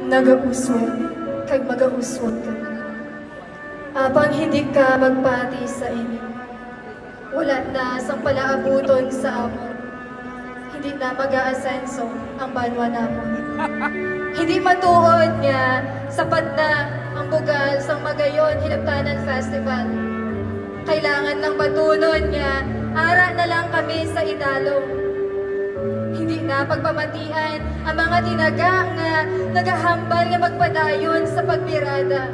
nagauswag, kag magauswag ka. Apang hindi ka magpati sa ini. Wala na sang palaabuton sa amon. Hindi na mag-aasenso ang banwa namon. Hindi matuod nga sapat na ang bugal sang Magayon Hilabtanan Festival. Kailangan ng batunon nga ara na lang kami sa idalo. Hindi na pagpamatian ang mga tinaga nga nagahambal nga magpadayon sa pagbirada.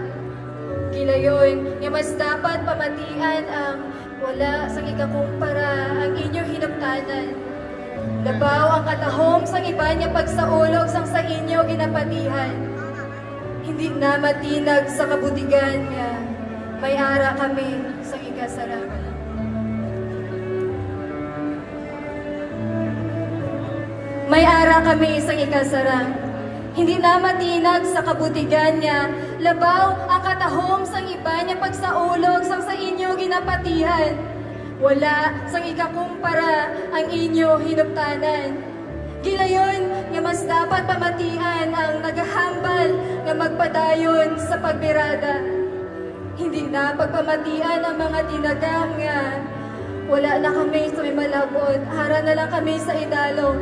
Gilayon nga mas dapat pamatian ang wala sang ikakumpara ang inyong hinaptanan. Labaw ang katahom sang iba niya pagsaulog sang sa inyo ginapatihan. Hindi na matinag sa kabutigan niya, may ara kami sang ikasarap. May ara kami sang ikasarap. Hindi na matinag sa kabutigan niya, labaw ang katahom sang iba niya pagsaulog sang sa inyo ginapatihan. Wala sang ikakumpara ang inyo hinuptanan. Gilayon nga mas dapat pamatian ang nagahambal nga magpadayon sa pagbirada. Hindi na pagpamatian ang mga tinagam nga wala na kami sa may malabot, hara na lang kami sa idalo.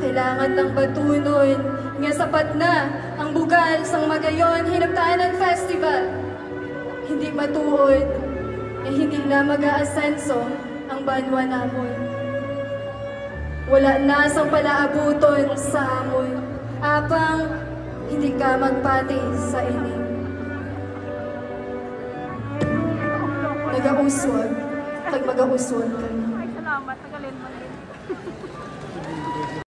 Kailangan ng batunon nga sapat na ang bugal sang Magayon Hilabtanan Festival. Hindi matuod, hindi na mag-aasenso ang banwa namon. Wala na sang palaabuton sa amon, apang hindi ka magpati sa ini. Nagauswag, pag magauswag ka.